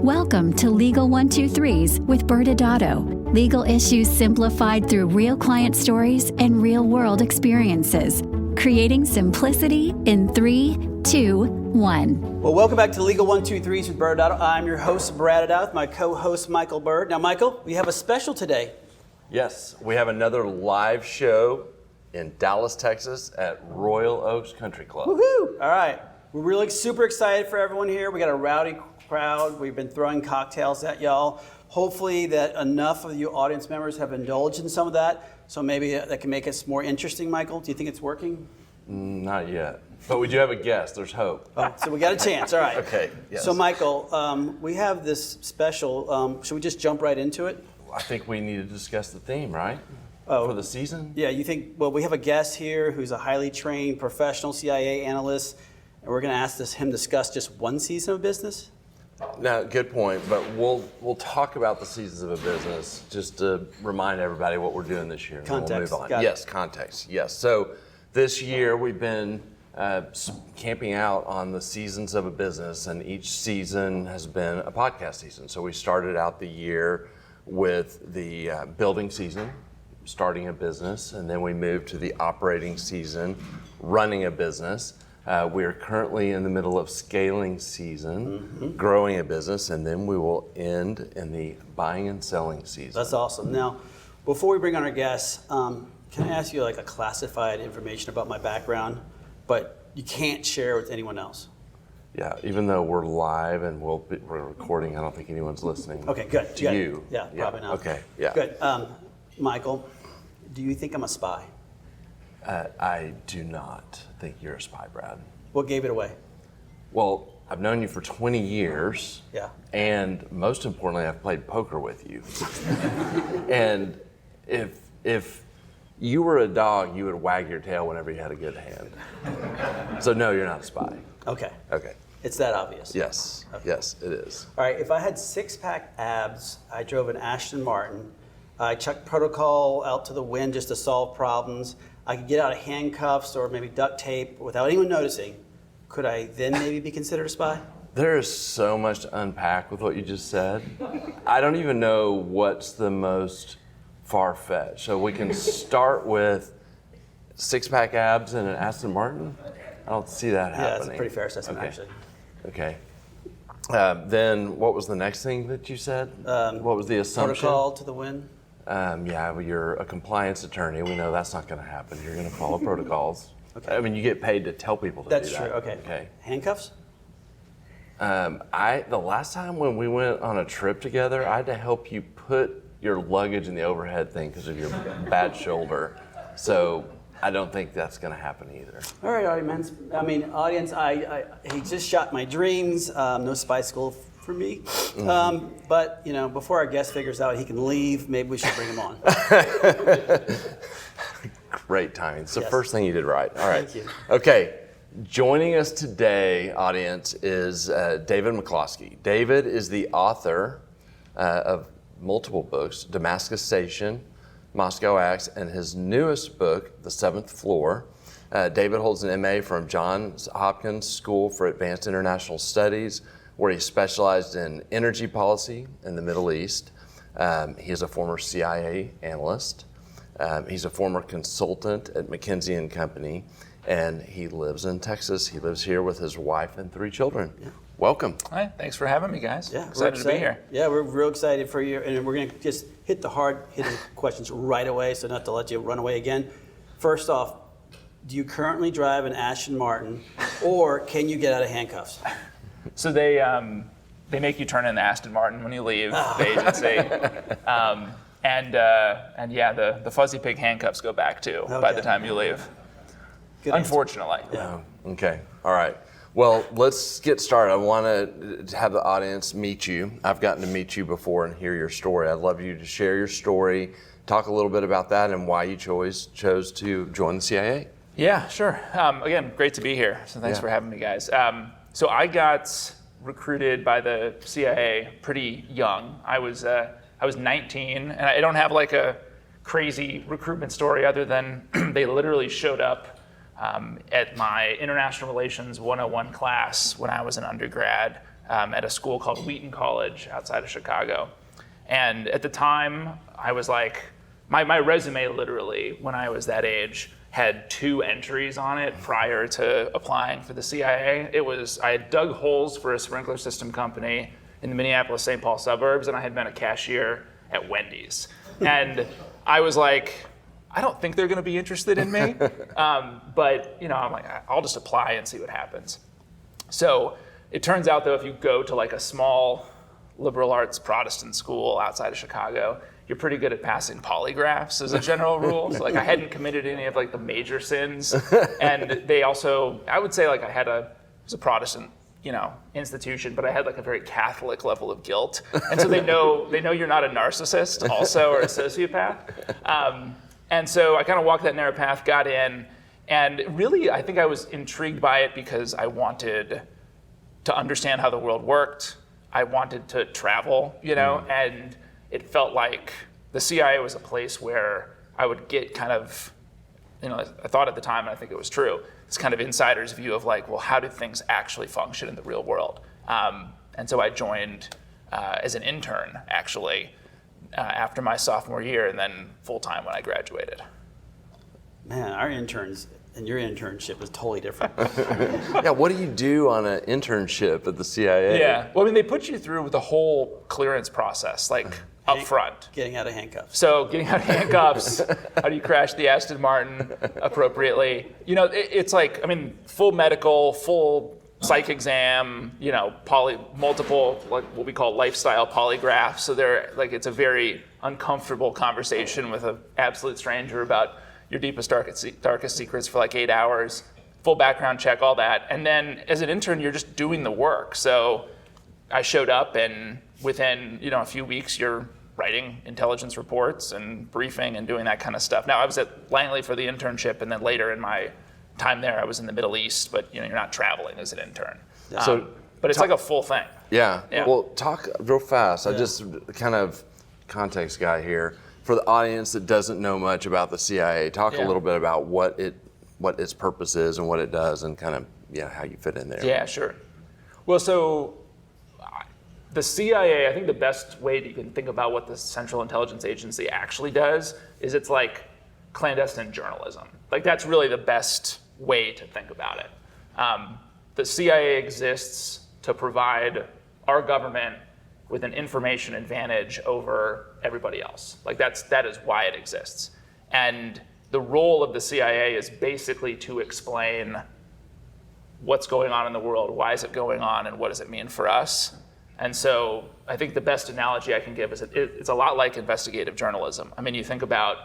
Welcome to Legal 123s with ByrdAdatto. Legal issues simplified through real client stories and real-world experiences. Creating simplicity in 3, 2, 1. Well, welcome back to Legal 123s with ByrdAdatto. I'm your host, ByrdAdatto, my co-host, Michael Byrd. Now, Michael, we have a special today. Yes, we have another live show in Dallas, Texas at Royal Oaks Country Club. Woohoo! All right. We're really super excited for everyone here. We got a rowdy crowd. We've been throwing cocktails at y'all. Hopefully that enough of you audience members have indulged in some of that. So maybe that can make us more interesting, Michael. Do you think it's working? Not yet, but we do have a guest. There's hope. Oh, so we got a chance. All right. Okay. Yes. So Michael, we have this special. Should we just jump right into it? I think we need to discuss the theme, right? Oh. For the season? Yeah, you think, well, we have a guest here who's a highly trained professional CIA analyst, and we're going to ask him discuss just one season of business? No, good point, but we'll talk about the seasons of a business just to remind everybody what we're doing this year. And Context. Then we'll move on. Got it. Yes, context. Yes. So this year we've been camping out on the seasons of a business, and each season has been a podcast season. So we started out the year with the building season, starting a business, and then we moved to the operating season, running a business. We are currently in the middle of scaling season, growing a business, and then we will end in the buying and selling season. That's awesome. Now, before we bring on our guests, can I ask you like a classified information about my background, but you can't share with anyone else? Yeah, even though we're live and we're recording, I don't think anyone's listening. Okay, good. To you. Yeah, probably not. Okay, yeah. Good. Michael, do you think I'm a spy? I do not think you're a spy, Brad. What gave it away? Well, I've known you for 20 years. Yeah. And most importantly, I've played poker with you. And if you were a dog, you would wag your tail whenever you had a good hand. So no, you're not a spy. Okay. Okay. It's that obvious. Yes. Okay. Yes, it is. All right, if I had six-pack abs, I drove an Aston Martin, I chucked protocol out to the wind just to solve problems, I could get out of handcuffs or maybe duct tape without anyone noticing, could I then maybe be considered a spy? There is so much to unpack with what you just said. I don't even know what's the most far-fetched. So we can start with six-pack abs and an Aston Martin? I don't see that happening. Yeah, that's a pretty fair assessment, Okay. actually. Okay. Then what was the next thing that you said? What was the assumption? Protocol to the wind. Yeah, well, you're a compliance attorney. We know that's not going to happen. You're going to follow protocols. Okay. I mean, you get paid to tell people to That's do true, that. okay. Okay. Handcuffs? The last time when we went on a trip together, I had to help you put your luggage in the overhead thing because of your bad shoulder. So I don't think that's going to happen either. All right, audience. He just shot my dreams. No spy school for me. But, you know, before our guest figures out he can leave, maybe we should bring him on. Great timing. It's the Yes. first thing you did right. All right. Thank you. Okay. Joining us today, audience, is David McCloskey. David is the author of multiple books, Damascus Station, Moscow Acts, and his newest book, The Seventh Floor. David holds an MA from Johns Hopkins School for Advanced International Studies, where he specialized in energy policy in the Middle East. He is a former CIA analyst. He's a former consultant at McKinsey & Company, and he lives in Texas. He lives here with his wife and 3 children. Yeah. Welcome. Hi, thanks for having me, guys. Yeah, excited to be here. Yeah, we're real excited for you, and we're going to just hit the hard-hitting questions right away, so not to let you run away again. First off, do you currently drive an Aston Martin, or can you get out of handcuffs? So they make you turn in the Aston Martin when you leave the agency, and yeah, the fuzzy pig handcuffs go back too by Okay. the time you leave. Good answer. Unfortunately. Yeah. Okay. All right. Well, let's get started. I want to have the audience meet you. I've gotten to meet you before and hear your story. I'd love you to share your story, talk a little bit about that and why you chose to join the CIA. Yeah, sure. Again, great to be here. So thanks for having me, guys. So I got recruited by the CIA pretty young. I was 19, and I don't have like a crazy recruitment story other than they literally showed up at my International Relations 101 class when I was an undergrad at a school called Wheaton College outside of Chicago. And at the time, I was like, my resume literally, when I was that age, had 2 entries on it prior to applying for the CIA. I had dug holes for a sprinkler system company in the Minneapolis-St. Paul suburbs, and I had been a cashier at Wendy's. And I was like, I don't think they're gonna be interested in me, but I'm like, I'll just apply and see what happens. So it turns out though, if you go to like a small liberal arts Protestant school outside of Chicago, you're pretty good at passing polygraphs as a general rule. So like I hadn't committed any of like the major sins. And they also, I would say like it was a Protestant, institution, but I had like a very Catholic level of guilt. And so they know you're not a narcissist also or a sociopath. And so I kind of walked that narrow path, got in, and really I think I was intrigued by it because I wanted to understand how the world worked. I wanted to travel, and it felt like the CIA was a place where I would get kind of, I thought at the time, and I think it was true, this kind of insider's view of like, well, how do things actually function in the real world? And so I joined as an intern, actually, after my sophomore year, and then full-time when I graduated. Man, our interns and your internship is totally different. Yeah, what do you do on an internship at the CIA? Yeah, well, they put you through the whole clearance process, like up front. Getting out of handcuffs. So getting out of handcuffs, how do you crash the Aston Martin appropriately? It's like, full medical, full psych exam, multiple, like what we call lifestyle polygraphs. So it's a very uncomfortable conversation with an absolute stranger about your deepest, darkest secrets for like 8 hours, full background check, all that. And then as an intern, you're just doing the work. So I showed up, and within a few weeks, you're writing intelligence reports and briefing and doing that kind of stuff. Now, I was at Langley for the internship, and then later in my time there, I was in the Middle East, but you're not traveling as an intern. But it's like a full thing. Yeah. Well, talk real fast. I just kind of context guy here. For the audience that doesn't know much about the CIA, talk a little bit about what its purpose is and what it does, and kind of how you fit in there. Yeah, sure. Well, so the CIA, I think the best way that you can think about what the Central Intelligence Agency actually does is it's like clandestine journalism. Like that's really the best way to think about it. The CIA exists to provide our government with an information advantage over everybody else. Like that is why it exists. And the role of the CIA is basically to explain what's going on in the world, why is it going on, and what does it mean for us. And so I think the best analogy I can give is it's a lot like investigative journalism. You think about,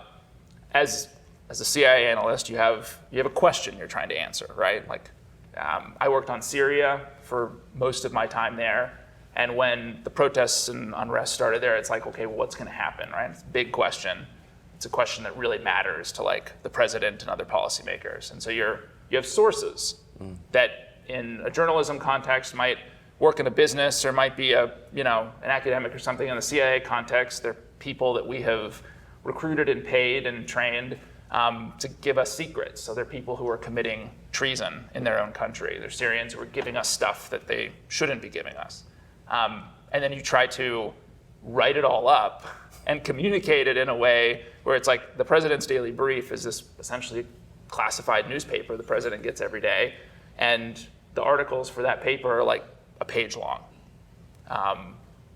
as a CIA analyst, you have a question you're trying to answer, right? Like I worked on Syria for most of my time there. And when the protests and unrest started there, it's like, okay, well, what's going to happen, right? It's a big question. It's a question that really matters to like the president and other policymakers. And so you have sources that in a journalism context might work in a business or might be an academic or something. In the CIA context, they're people that we have recruited and paid and trained to give us secrets. So they're people who are committing treason in their own country. They're Syrians who are giving us stuff that they shouldn't be giving us. And then you try to write it all up and communicate it in a way where it's like the president's daily brief is this essentially classified newspaper the president gets every day. And the articles for that paper are like a page long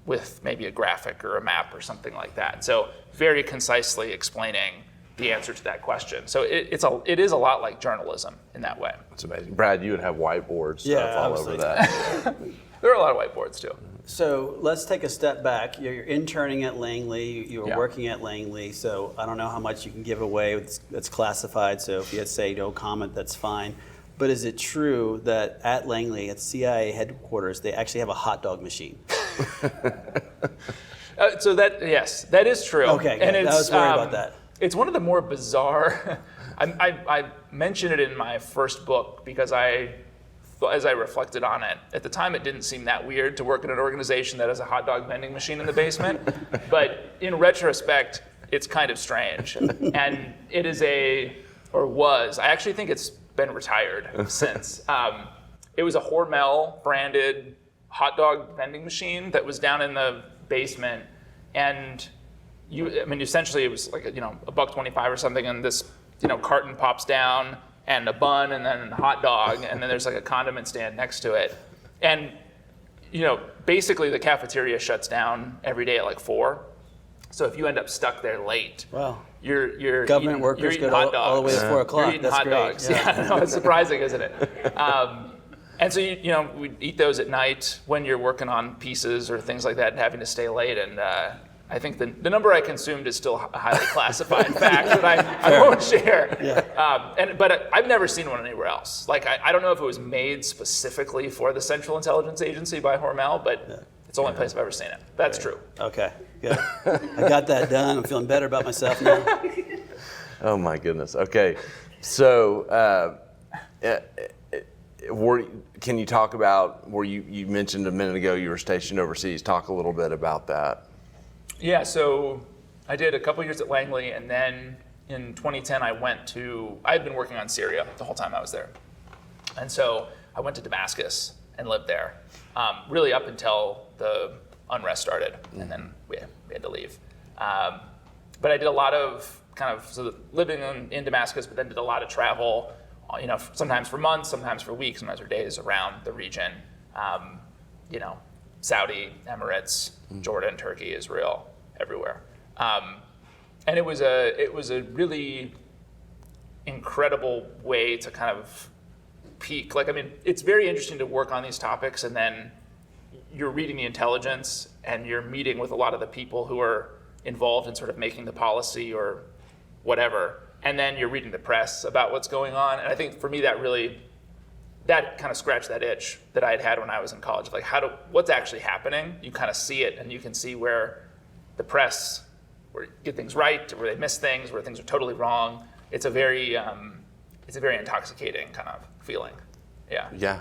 with maybe a graphic or a map or something like that. So very concisely explaining the answer to that question. So it is a lot like journalism in that way. That's amazing. Brad, you would have whiteboards stuff all over that. There are a lot of whiteboards too. So let's take a step back. You're interning at Langley. You were working at Langley. So I don't know how much you can give away that's classified. So if you say no comment, that's fine. But is it true that at Langley, at CIA headquarters, they actually have a hot dog machine? Yes, that is true. Okay, and I was worried about that. It's one of the more bizarre. I mentioned it in my first book because as I reflected on it, at the time it didn't seem that weird to work in an organization that has a hot dog vending machine in the basement. But in retrospect, it's kind of strange. And it is I actually think it's been retired since. It was a Hormel branded hot dog vending machine that was down in the basement, and essentially it was like $1.25 or something, and this carton pops down, and a bun, and then a hot dog, and then there's like a condiment stand next to it, and basically the cafeteria shuts down every day at like 4. So if you end up stuck there late, wow. You're government eating, workers you're go all the way to 4 o'clock. You're eating That's hot great. dogs. Yeah, no, it's surprising, isn't it? And so we eat those at night when you're working on pieces or things like that, and having to stay late. And I think the number I consumed is still a highly classified fact that I won't share. Yeah. But I've never seen one anywhere else. Like I don't know if it was made specifically for the Central Intelligence Agency by Hormel, but it's the only place I've ever seen it. That's true. Okay, good. I got that done. I'm feeling better about myself now. Oh my goodness. Okay, so can you talk about where you mentioned a minute ago you were stationed overseas? Talk a little bit about that. Yeah, so I did a couple years at Langley, and then in 2010 I had been working on Syria the whole time I was there. And so I went to Damascus and lived there, really up until the unrest started, and then we had to leave. But I did a lot of living in Damascus, but then did a lot of travel, sometimes for months, sometimes for weeks, sometimes for days around the region. Saudi, Emirates, Jordan, Turkey, Israel, everywhere. And it was a really incredible way to kind of peak. It's very interesting to work on these topics, and then you're reading the intelligence and you're meeting with a lot of the people who are involved in sort of making the policy or whatever, and then you're reading the press about what's going on. And I think for me that kind of scratched that itch that I had when I was in college. Like what's actually happening? You kind of see it, and you can see where the press get things right, or where they miss things, where things are totally wrong. It's a very intoxicating kind of feeling. Yeah. Yeah.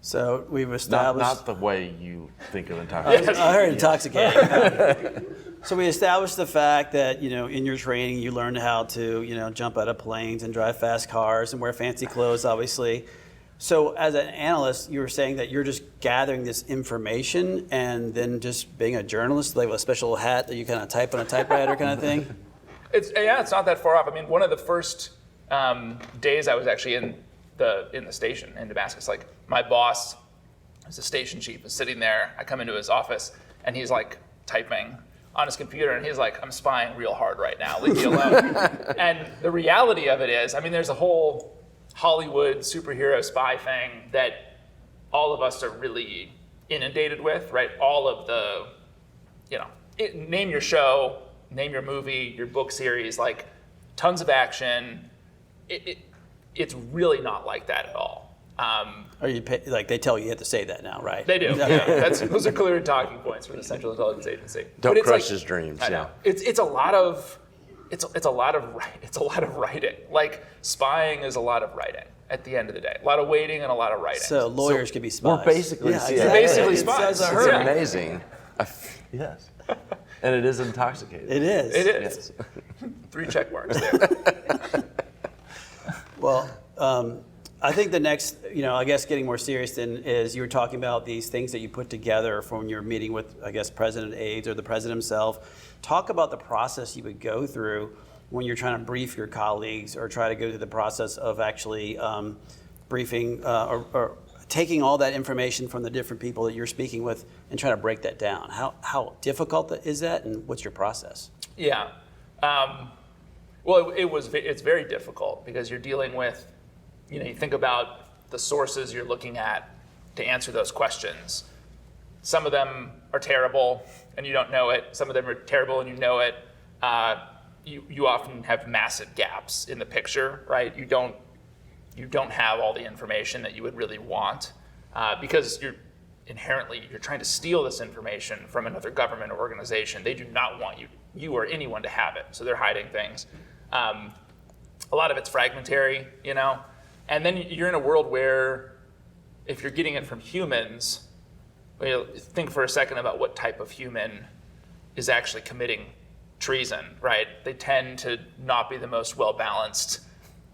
So we've established. Not the way you think of intoxicating. I heard intoxicating. So we established the fact that in your training you learned how to jump out of planes and drive fast cars and wear fancy clothes, obviously. So as an analyst, you were saying that you're just gathering this information and then just being a journalist, like with a special hat that you kind of type on a typewriter kind of thing? It's not that far off. One of the first days I was actually in the station in Damascus, like my boss, who's the station chief, is sitting there. I come into his office and he's like typing on his computer, and he's like, "I'm spying real hard right now, leave me alone." And the reality of it is, there's a whole Hollywood superhero spy thing that all of us are really inundated with, right? All of the, name your show, name your movie, your book series, like tons of action. It's really not like that at all. They tell you have to say that now, right? They do. Yeah. Those are clear talking points from the Central Intelligence Agency. Don't crush his dreams. I know. It's a lot of writing. Like spying is a lot at the end of the day. A lot of waiting and a lot of writing. So lawyers could be spies. We're basically CIA. Exactly. Basically spies. It's amazing. Yes. And it is intoxicating. It is. It is. Yes. 3 check marks there. Well, I think the next, I guess getting more serious then is you were talking about these things that you put together from your meeting with, I guess, President AIDS or the president himself. Talk about the process you would go through when you're trying to brief your colleagues or try to go through the process of actually briefing or taking all that information from the different people that you're speaking with and trying to break that down. How difficult is that, and what's your process? Yeah. Well, it's very difficult because you're dealing with, you think about the sources you're looking at to answer those questions. Some of them are terrible and you don't know it. Some of them are terrible and you know it. You often have massive gaps in the picture, right? You don't have all the information that you would really want because you're trying to steal this information from another government or organization. They do not want you or anyone to have it, so they're hiding things. A lot of it's fragmentary, and then you're in a world where if you're getting it from humans, think for a second about what type of human is actually committing treason, right? They tend to not be the most well-balanced,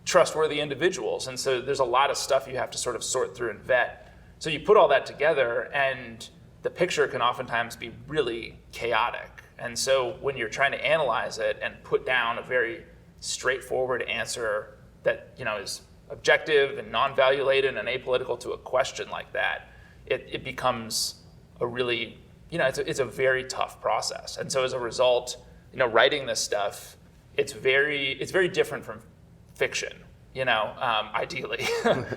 trustworthy individuals. And so there's a lot of stuff you have to sort of sort through and vet. So you put all that together, and the picture can oftentimes be really chaotic. And so when you're trying to analyze it and put down a very straightforward answer that is objective and non-value laden and apolitical to a question like that, it becomes a really, it's a very tough process. And so as a result, writing this stuff, it's very different from fiction, ideally,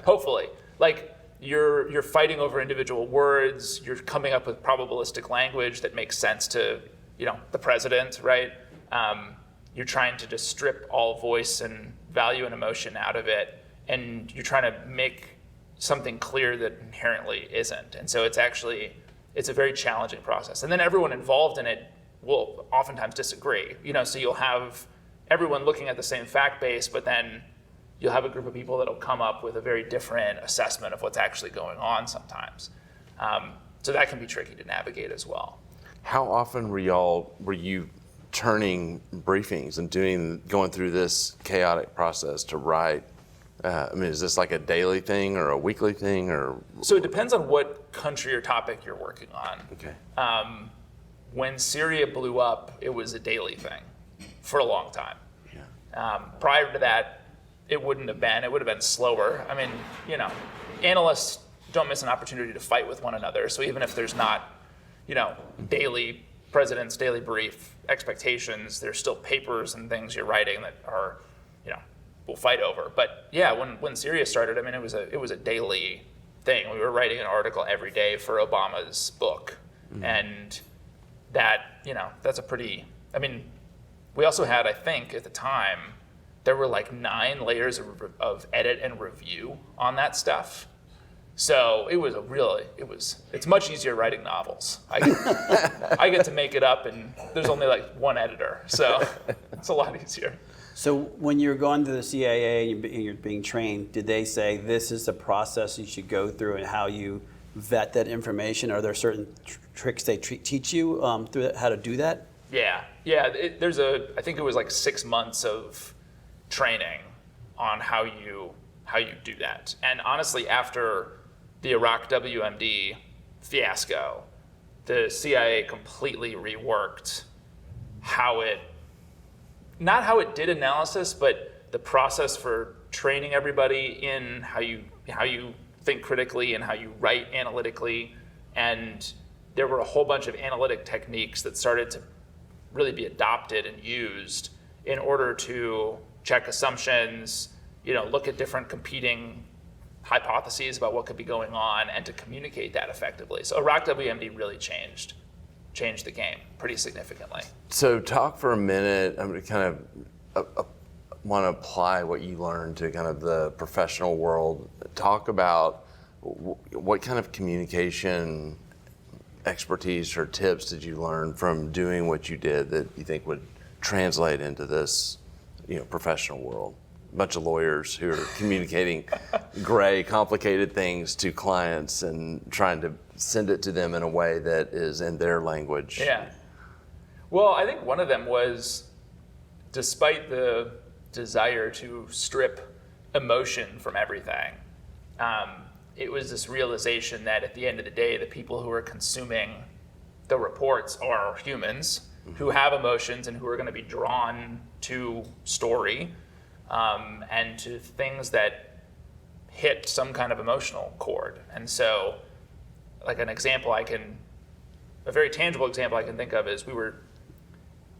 hopefully. Like, you're fighting over individual words, you're coming up with probabilistic language that makes sense to, the president, right? You're trying to just strip all voice and value and emotion out of it, and you're trying to make something clear that inherently isn't. And so it's a very challenging process. And then everyone involved in it will oftentimes disagree. So you'll have everyone looking at the same fact base, but then you'll have a group of people that'll come up with a very different assessment of what's actually going on sometimes. So that can be tricky to navigate as well. How often were you turning briefings and going through this chaotic process to write? Is this like a daily thing or a weekly thing, or? So it depends on what country or topic you're working on. Okay. When Syria blew up, it was a daily thing for a long time. Yeah. Prior to that, it would have been slower. Analysts don't miss an opportunity to fight with one another. So even if there's not, president's daily brief expectations, there's still papers and things you're writing that are, we'll fight over. But yeah, when Syria started, it was a daily thing. We were writing an article every day for Obama's book. Mm-hmm. And that, that's a pretty, we also had, I think at the time, there were like 9 layers of edit and review on that stuff. So it's much easier writing novels. I get to make it up, and there's only like one editor, so it's a lot easier. So when you're going to the CIA and you're being trained, did they say this is the process you should go through and how you vet that information? Are there certain tricks they teach you through how to do that? Yeah. I think it was like 6 months of training on how you do that. And honestly, after the Iraq WMD fiasco, the CIA completely reworked not how it did analysis, but the process for training everybody in how you think critically and how you write analytically. And there were a whole bunch of analytic techniques that started to really be adopted and used in order to check assumptions, look at different competing hypotheses about what could be going on, and to communicate that effectively. So Iraq WMD really changed the game pretty significantly. So talk for a minute, I'm kind of want to apply what you learned to kind of the professional world. Talk about what kind of communication expertise or tips did you learn from doing what you did that you think would translate into this professional world? A bunch of lawyers who are communicating gray, complicated things to clients and trying to send it to them in a way that is in their language. Yeah. Well, I think one of them was, despite the desire to strip emotion from everything, it was this realization that at the end of the day, the people who are consuming the reports are humans who have emotions and who are going to be drawn to story and to things that hit some kind of emotional chord. And so, like a very tangible example I can think of is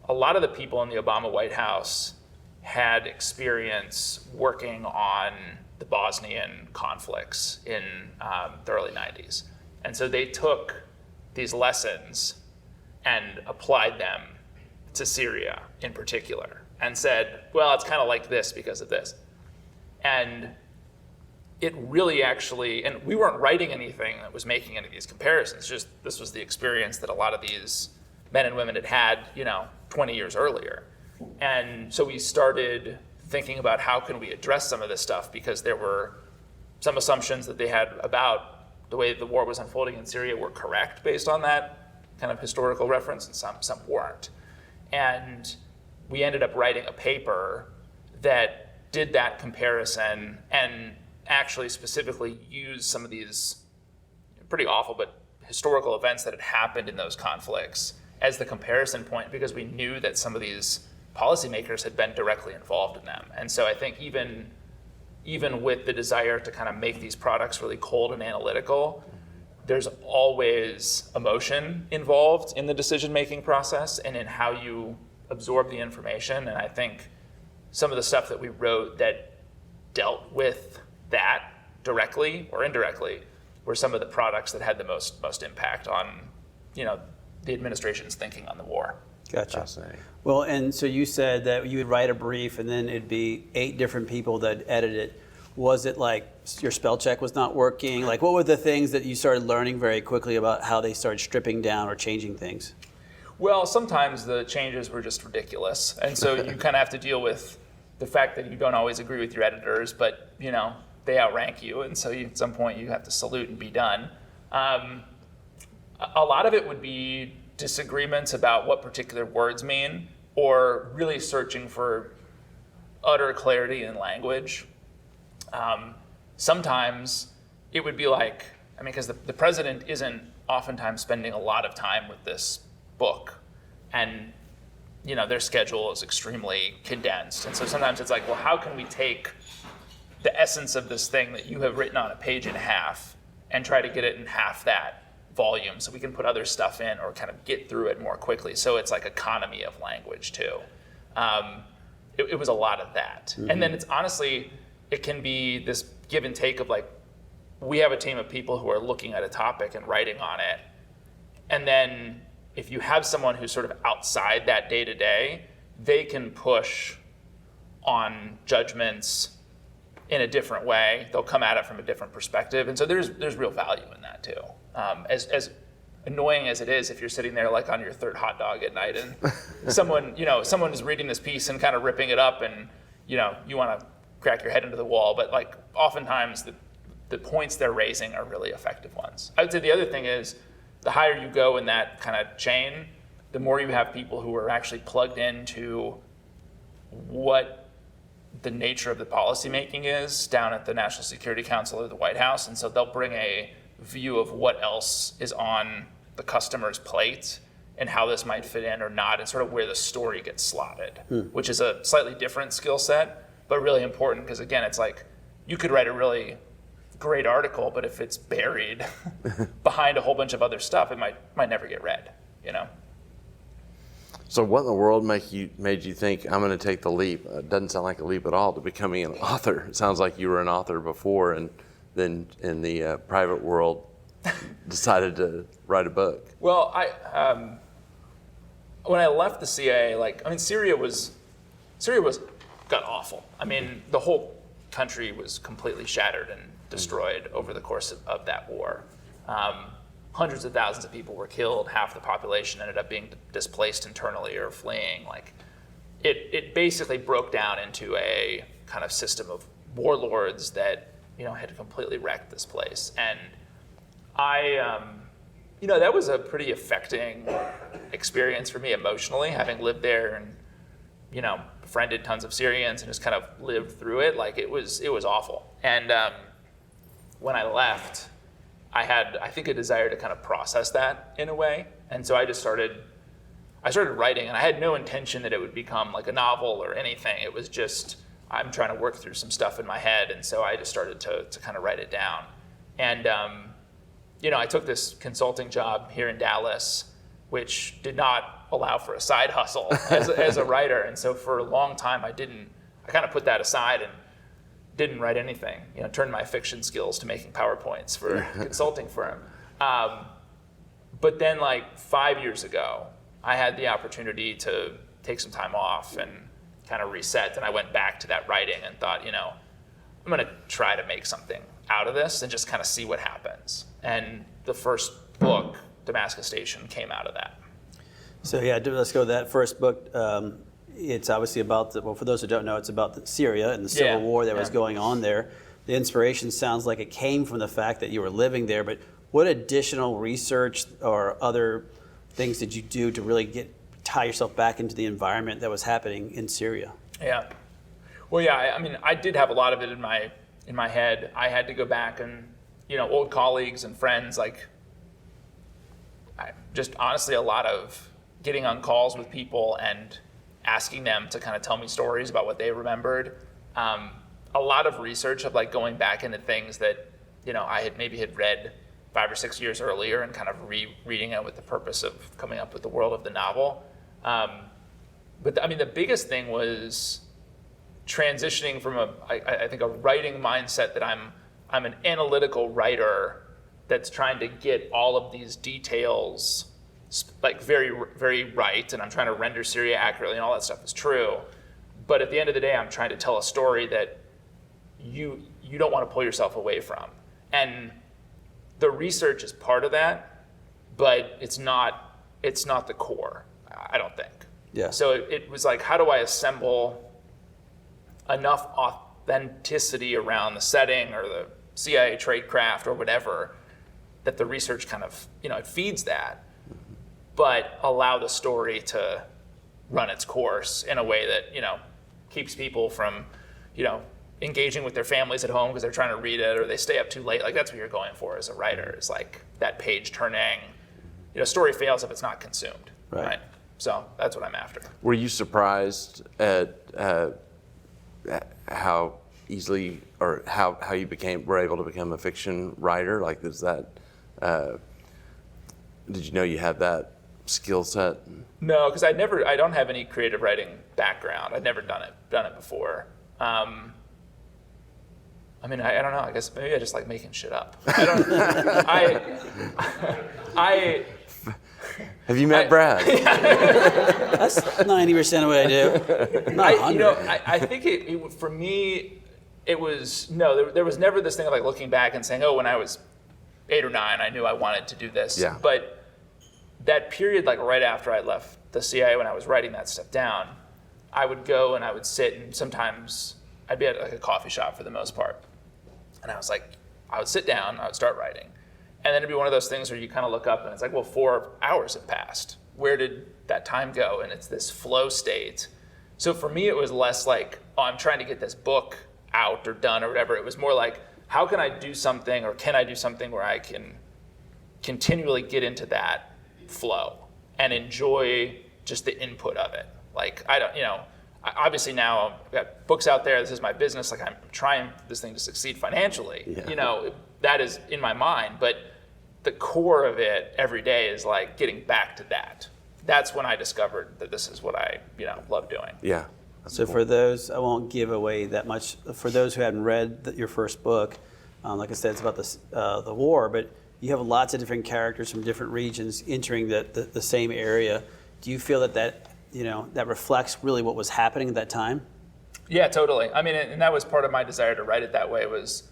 a lot of the people in the Obama White House had experience working on the Bosnian conflicts in the early 90s. And so they took these lessons and applied them to Syria in particular and said, well, it's kind of like this because of this. And it really and we weren't writing anything that was making any of these comparisons, just this was the experience that a lot of these men and women had 20 years earlier. And so we started thinking about how can we address some of this stuff, because there were some assumptions that they had about the way the war was unfolding in Syria were correct based on that kind of historical reference, and some weren't. And we ended up writing a paper that did that comparison and actually specifically used some of these pretty awful, but historical events that had happened in those conflicts as the comparison point, because we knew that some of these policymakers had been directly involved in them. And so I think even with the desire to kind of make these products really cold and analytical, there's always emotion involved in the decision-making process and in how you absorb the information. And I think some of the stuff that we wrote that dealt with that directly or indirectly were some of the products that had the most impact on, the administration's thinking on the war. Gotcha. Fascinating. Well, and so you said that you would write a brief and then it'd be 8 different people that edit it. Was it like your spell check was not working? Like, what were the things that you started learning very quickly about how they started stripping down or changing things? Well, sometimes the changes were just ridiculous. And so you kind of have to deal with the fact that you don't always agree with your editors, but, they outrank you. And so at some point you have to salute and be done. A lot of it would be disagreements about what particular words mean, or really searching for utter clarity in language. Sometimes it would be like, because the president isn't oftentimes spending a lot of time with this book, and their schedule is extremely condensed. And so sometimes it's like, well, how can we take the essence of this thing that you have written on a page and a half and try to get it in half that volume so we can put other stuff in or kind of get through it more quickly. So it's like economy of language too. It was a lot of that. Mm-hmm. And then it's honestly, it can be this give and take of like, we have a team of people who are looking at a topic and writing on it. And then if you have someone who's sort of outside that day to day, they can push on judgments in a different way. They'll come at it from a different perspective. And so there's real value in that too. As annoying as it is, if you're sitting there like on your third hot dog at night and someone is reading this piece and kind of ripping it up and, you want to crack your head into the wall, but like oftentimes the points they're raising are really effective ones. I would say the other thing is the higher you go in that kind of chain, the more you have people who are actually plugged into what the nature of the policy making is down at the National Security Council or the White House. And so they'll bring a view of what else is on the customer's plate and how this might fit in or not, and sort of where the story gets slotted, which is a slightly different skill set, but really important because again, it's like you could write a really great article, but if it's buried behind a whole bunch of other stuff, it might never get read, So what in the world made you think I'm going to take the leap? It doesn't sound like a leap at all to becoming an author. It sounds like you were an author before and then in the private world decided to write a book. Well, when I left the CIA, Syria got awful. The whole country was completely shattered and destroyed over the course of that war. Hundreds of thousands of people were killed. Half the population ended up being displaced internally or fleeing. It basically broke down into a kind of system of warlords that had completely wrecked this place. And that was a pretty affecting experience for me emotionally, having lived there and befriended tons of Syrians and just kind of lived through it. It was awful. And when I left, I had, I think, a desire to kind of process that in a way. And so I started writing, and I had no intention that it would become like a novel or anything. It was just, I'm trying to work through some stuff in my head. And so I just started to kind of write it down. And, I took this consulting job here in Dallas, which did not allow for a side hustle as a writer. And so for a long time, I kind of put that aside and didn't write anything, turned my fiction skills to making PowerPoints for a consulting firm. But then 5 years ago, I had the opportunity to take some time off and kind of reset. And I went back to that writing and thought, I'm going to try to make something out of this and just kind of see what happens. And the first book, Damascus Station, came out of that. So yeah, let's go to that first book. It's obviously about for those who don't know, it's about Syria and the civil war that was going on there. The inspiration sounds like it came from the fact that you were living there, but what additional research or other things did you do to really tie yourself back into the environment that was happening in Syria? Yeah. Well, yeah, I did have a lot of it in my head. I had to go back and old colleagues and friends, like just honestly a lot of getting on calls with people and asking them to kind of tell me stories about what they remembered. A lot of research of like going back into things that, I had read 5 or 6 years earlier and kind of rereading it with the purpose of coming up with the world of the novel. But the biggest thing was transitioning from I think a writing mindset that I'm an analytical writer that's trying to get all of these details like very, very right, and I'm trying to render Syria accurately, and all that stuff is true. But at the end of the day, I'm trying to tell a story that you don't want to pull yourself away from. And the research is part of that, but it's not the core, I don't think. Yeah. So it was like, how do I assemble enough authenticity around the setting or the CIA tradecraft or whatever that the research kind of, it feeds that, but allow the story to run its course in a way that, keeps people from, engaging with their families at home because they're trying to read it, or they stay up too late. Like, that's what you're going for as a writer, is like that page turning, story fails if it's not consumed, right? So that's what I'm after. Were you surprised at how easily, or how you were able to become a fiction writer? Like, is that, did you know you had that skill set? No, because I don't have any creative writing background. I'd never done it before. I don't know. I guess maybe I just like making shit up. Have you met Brad? That's 90% of what I do. Not 100. I think it for me, it was, there was never this thing of like looking back and saying, oh, when I was 8 or 9, I knew I wanted to do this. Yeah. But that period, like right after I left the CIA, when I was writing that stuff down, I would go and I would sit, and sometimes I'd be at like a coffee shop for the most part. And I would sit down, I would start writing. And then it'd be one of those things where you kind of look up and it's like, well, 4 hours have passed. Where did that time go? And it's this flow state. So for me, it was less like, oh, I'm trying to get this book out or done or whatever. It was more like, how can I do something, or can I do something where I can continually get into that flow and enjoy just the input of it? Like, obviously now I've got books out there, this is my business, like I'm trying this thing to succeed financially. Yeah. That is in my mind, but the core of it every day is like getting back to that. That's when I discovered that this is what I, love doing. Yeah. So cool. For those, I won't give away that much. For those who hadn't read your first book, like I said, it's about the war, but you have lots of different characters from different regions entering the same area. Do you feel that reflects really what was happening at that time? Yeah, totally. And that was part of my desire to write it that way. Was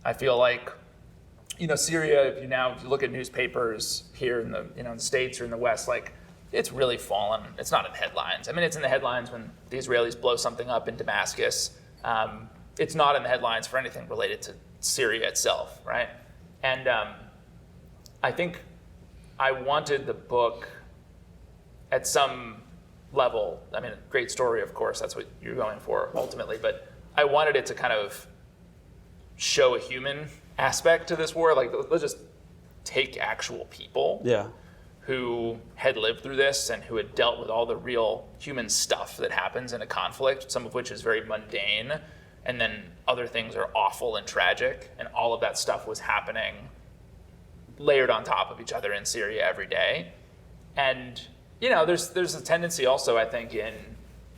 I feel like, Syria, if you look at newspapers here in the States or in the West, like, it's really fallen. It's not in headlines. It's in the headlines when the Israelis blow something up in Damascus. It's not in the headlines for anything related to Syria itself, right? And I think I wanted the book at some level, great story, of course, that's what you're going for ultimately, but I wanted it to kind of show a human aspect to this war. Like, let's just take actual people who had lived through this and who had dealt with all the real human stuff that happens in a conflict, some of which is very mundane, and then other things are awful and tragic, and all of that stuff was happening layered on top of each other in Syria every day. And there's a tendency also, I think, in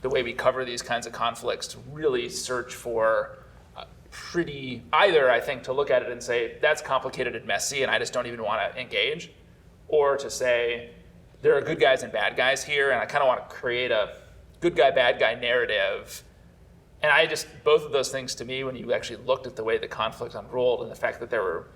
the way we cover these kinds of conflicts to really search for either, I think, to look at it and say, that's complicated and messy and I just don't even want to engage, or to say, there are good guys and bad guys here and I kind of want to create a good guy, bad guy narrative. And both of those things to me, when you actually looked at the way the conflict unrolled and the fact that there were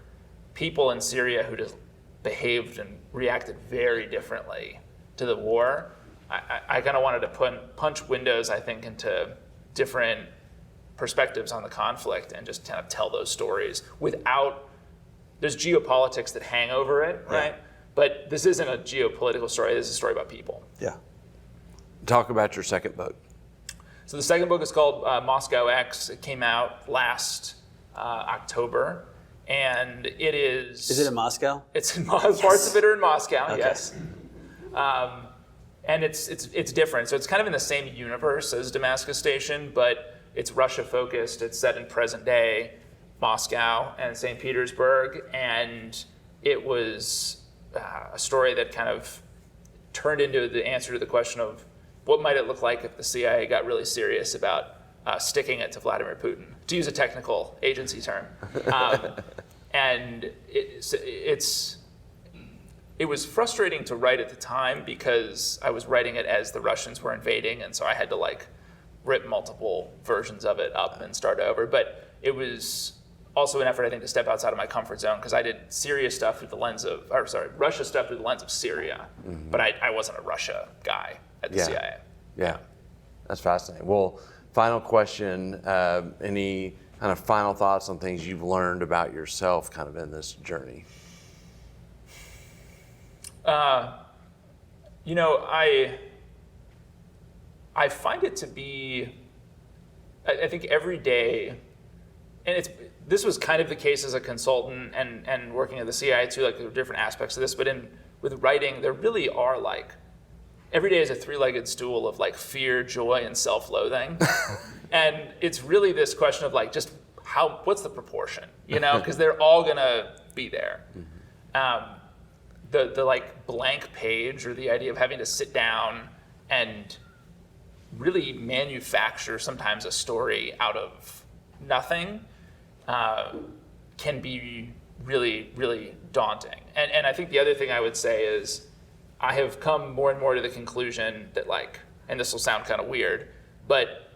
people in Syria who just behaved and reacted very differently to the war, I kind of wanted to punch windows, I think, into different perspectives on the conflict and just kind of tell those stories without, there's geopolitics that hang over it, right? But this isn't a geopolitical story, this is a story about people. Yeah. Talk about your second book. So the second book is called Moscow X. It came out last October. and it is. Is it in Moscow? It's in parts of it are in Moscow. Okay. Yes. And it's different. So it's kind of in the same universe as Damascus Station, but it's Russia focused. It's set in present day Moscow and St. Petersburg, and it was a story that kind of turned into the answer to the question of what might it look like if the CIA got really serious about sticking it to Vladimir Putin, to use a technical agency term. And it was frustrating to write at the time because I was writing it as the Russians were invading, and so I had to like rip multiple versions of it up and start over. But it was also an effort, I think, to step outside of my comfort zone because I did Russia stuff through the lens of Syria, but I wasn't a Russia guy at the CIA. Yeah, that's fascinating. Well, final question, any kind of final thoughts on things you've learned about yourself kind of in this journey? I find it to be, I think every day, and this was kind of the case as a consultant and working at the CIA too, like there are different aspects of this, but with writing, there really are like, every day is a three-legged stool of like fear, joy, and self-loathing. And it's really this question of like, just what's the proportion, because they're all gonna be there. The like blank page, or the idea of having to sit down and really manufacture sometimes a story out of nothing can be really, really daunting. And I think the other thing I would say is I have come more and more to the conclusion that like, and this will sound kind of weird, but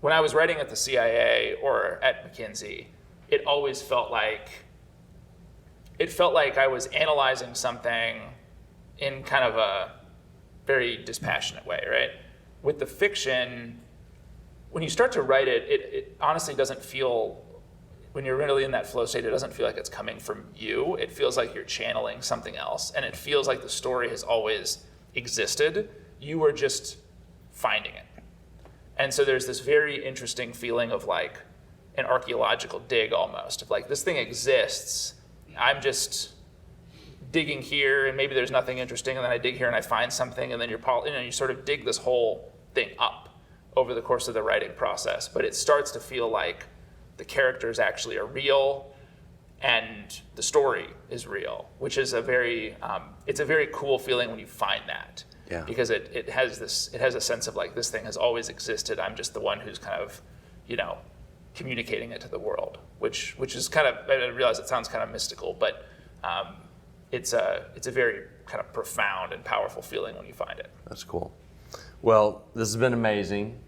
when I was writing at the CIA or at McKinsey, it always felt like I was analyzing something in kind of a very dispassionate way, right? With the fiction, when you start to write it, it honestly doesn't feel, when you're really in that flow state, it doesn't feel like it's coming from you. It feels like you're channeling something else, and it feels like the story has always existed. You are just finding it. And so there's this very interesting feeling of like an archaeological dig almost, of like, this thing exists, I'm just digging here, and maybe there's nothing interesting, and then I dig here and I find something, and then you sort of dig this whole thing up over the course of the writing process. But it starts to feel like the characters actually are real, and the story is real, which is it's a very cool feeling when you find that. Yeah. Because it has a sense of like, this thing has always existed. I'm just the one who's kind of, communicating it to the world, which is kind of, I realize it sounds kind of mystical, but it's a very kind of profound and powerful feeling when you find it. That's cool. Well, this has been amazing.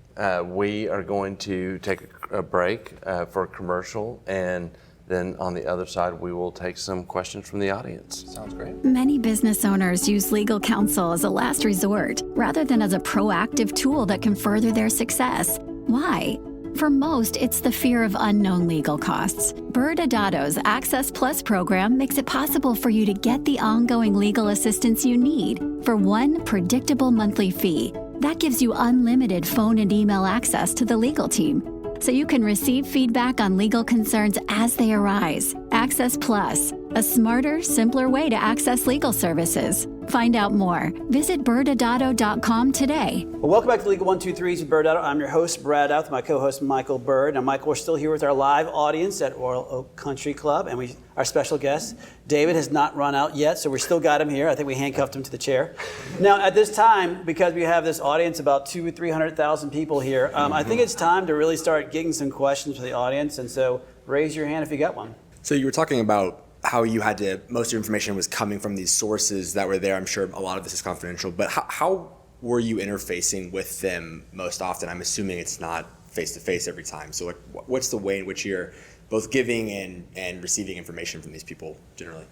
We are going to take a break for a commercial, and then on the other side, we will take some questions from the audience. Sounds great. Many business owners use legal counsel as a last resort rather than as a proactive tool that can further their success. Why? For most, it's the fear of unknown legal costs. ByrdAdatto's Access Plus program makes it possible for you to get the ongoing legal assistance you need for one predictable monthly fee. That gives you unlimited phone and email access to the legal team, so you can receive feedback on legal concerns as they arise. Access Plus, a smarter, simpler way to access legal services. Find out more. Visit ByrdAdatto.com today. Well, welcome back to Legal 123s with ByrdAdatto. I'm your host, Brad Douth, my co-host, Michael Byrd. Now, Michael, we're still here with our live audience at Royal Oak Country Club, and our special guest, David, has not run out yet, so we still got him here. I think we handcuffed him to the chair. Now, at this time, because we have this audience, about 200,000 or 300,000 people here, I think it's time to really start getting some questions from the audience, and so raise your hand if you got one. So you were talking about how you had to, most of your information was coming from these sources that were there. I'm sure a lot of this is confidential, but how were you interfacing with them most often? I'm assuming it's not face-to-face every time. So like, what's the way in which you're both giving and receiving information from these people generally?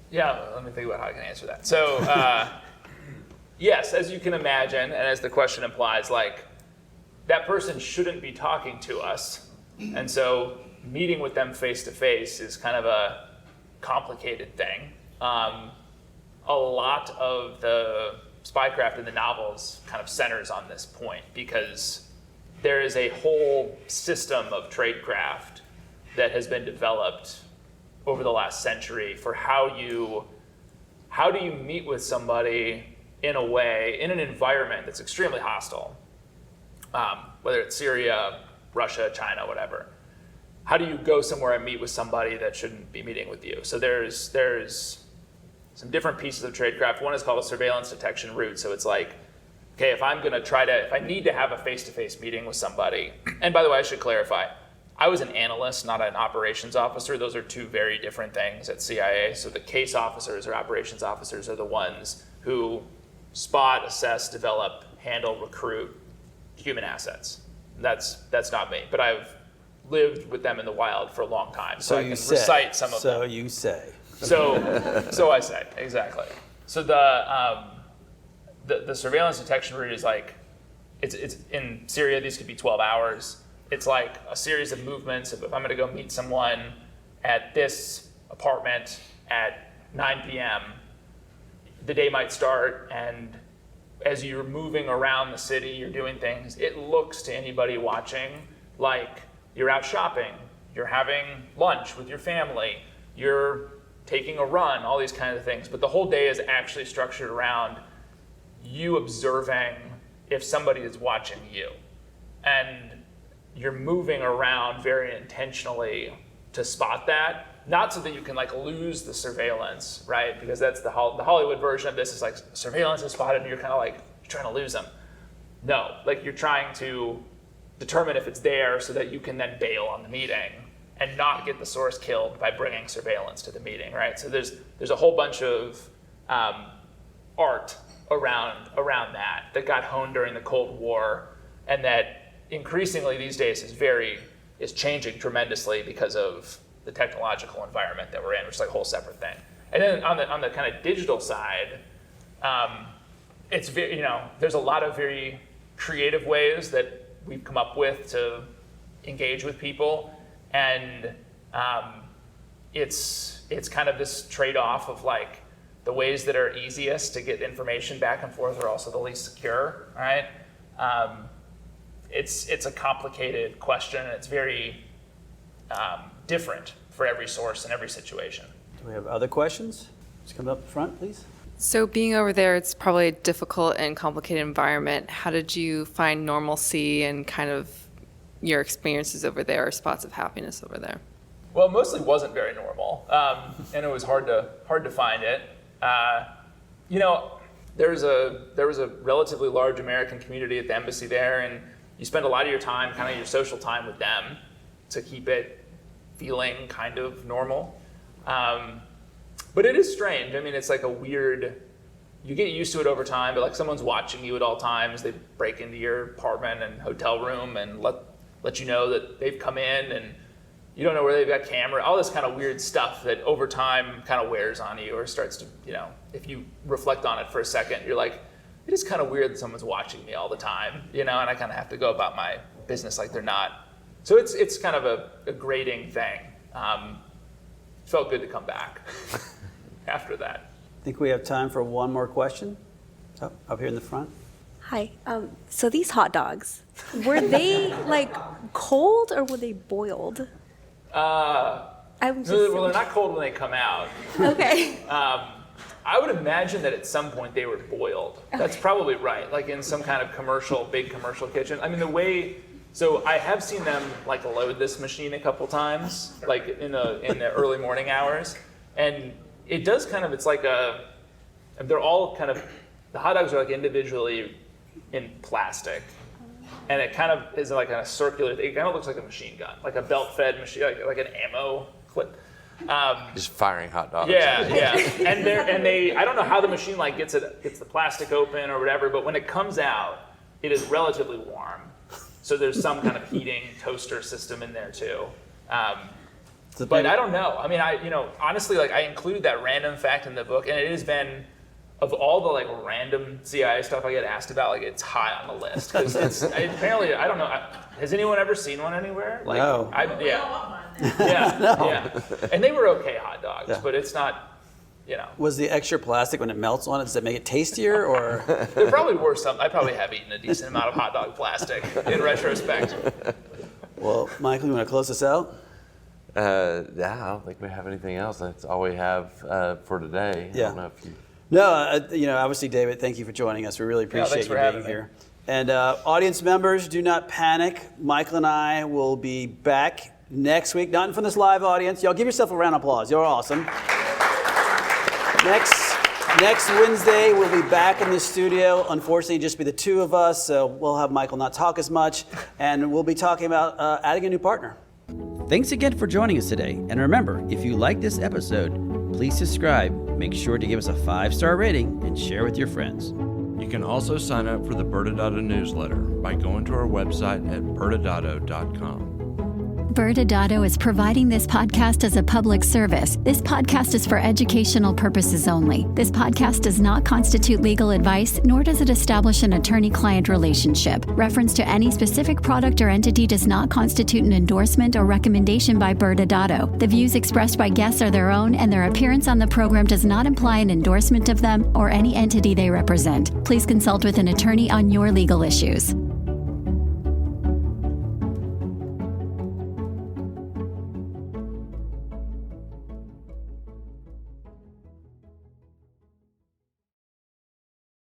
Yeah, let me think about how I can answer that. So yes, as you can imagine, and as the question implies, like, that person shouldn't be talking to us. And so meeting with them face-to-face is kind of a complicated thing. A lot of the spycraft in the novels kind of centers on this point, because there is a whole system of tradecraft that has been developed over the last century for how do you meet with somebody in a way, in an environment that's extremely hostile, whether it's Syria, Russia, China, whatever. How do you go somewhere and meet with somebody that shouldn't be meeting with you? So there's some different pieces of tradecraft. One is called a surveillance detection route. So it's like, okay, if I need to have a face-to-face meeting with somebody, and by the way, I should clarify, I was an analyst, not an operations officer. Those are two very different things at CIA. So the case officers or operations officers are the ones who spot, assess, develop, handle, recruit human assets. That's not me, but I've lived with them in the wild for a long time, so I can recite some of them. So you say. So I say, exactly. So the surveillance detection route is like, it's in Syria, these could be 12 hours. It's like a series of movements. If I'm gonna go meet someone at this apartment at 9 p.m., the day might start, and as you're moving around the city, you're doing things, it looks to anybody watching like you're out shopping, you're having lunch with your family, you're taking a run, all these kinds of things. But the whole day is actually structured around you observing if somebody is watching you. And you're moving around very intentionally to spot that, not so that you can like lose the surveillance, right? Because that's the Hollywood version of this is like surveillance is spotted and you're kind of like, you're trying to lose them. No, like you're trying to determine if it's there so that you can then bail on the meeting and not get the source killed by bringing surveillance to the meeting, right? So there's a whole bunch of art around that got honed during the Cold War, and that increasingly these days is changing tremendously because of the technological environment that we're in, which is like a whole separate thing. And then on the kind of digital side, it's very, there's a lot of very creative ways that we've come up with to engage with people, and it's kind of this trade-off of like the ways that are easiest to get information back and forth are also the least secure, right? It's a complicated question, and it's very different for every source and every situation. Do we have other questions? Just come up front, please. So being over there, it's probably a difficult and complicated environment. How did you find normalcy and kind of your experiences over there, or spots of happiness over there? Well, it mostly wasn't very normal, and it was hard to find it. There was a relatively large American community at the embassy there, and you spend a lot of your time, kind of your social time with them to keep it feeling kind of normal. But it is strange. I mean, it's like a weird, you get used to it over time, but like someone's watching you at all times. They break into your apartment and hotel room and let you know that they've come in, and you don't know where they've got camera, all this kind of weird stuff that over time kind of wears on you or starts to, if you reflect on it for a second, you're like, it is kind of weird that someone's watching me all the time, and I kind of have to go about my business like they're not. So it's kind of a grating thing. Felt good to come back after that. I think we have time for one more question. Oh, up here in the front. Hi. So these hot dogs, were they like cold or were they boiled? Well, they're not cold when they come out. Okay. I would imagine that at some point they were boiled. That's probably right, like in some kind of big commercial kitchen. I mean, so I have seen them like load this machine a couple times, like in the early morning hours, and it does kind of, it's like they're all kind of, the hot dogs are like individually in plastic, and it kind of is like a circular, it kind of looks like a machine gun, like a belt-fed machine, like an ammo clip. Just firing hot dogs. Yeah. And they, I don't know how the machine like gets the plastic open or whatever, but when it comes out, it is relatively warm. So there's some kind of heating toaster system in there too. But I don't know. I mean, honestly, like I included that random fact in the book, and it has been, of all the like random CIA stuff I get asked about, like it's high on the list because it's apparently, I don't know. Has anyone ever seen one anywhere? Like, no. Yeah. And they were okay hot dogs, but it's not. Was the extra plastic when it melts on it, does it make it tastier or? There probably were some. I probably have eaten a decent amount of hot dog plastic in retrospect. Well, Michael, you want to close this out? Yeah, I don't think we have anything else. That's all we have for today. Yeah. I don't know if you... No, obviously, David, thank you for joining us. We really appreciate thanks you for having being me. here. And audience members, do not panic. Michael and I will be back next week, not from this live audience. Y'all give yourself a round of applause. You're awesome. Next Wednesday, we'll be back in the studio. Unfortunately, just be the two of us, so we'll have Michael not talk as much, and we'll be talking about adding a new partner. Thanks again for joining us today. And remember, if you like this episode, please subscribe, make sure to give us a 5-star rating, and share with your friends. You can also sign up for the ByrdAdatto newsletter by going to our website at ByrdAdatto.com. ByrdAdatto is providing this podcast as a public service. This podcast is for educational purposes only. This podcast does not constitute legal advice, nor does it establish an attorney-client relationship. Reference to any specific product or entity does not constitute an endorsement or recommendation by ByrdAdatto. The views expressed by guests are their own, and their appearance on the program does not imply an endorsement of them or any entity they represent. Please consult with an attorney on your legal issues.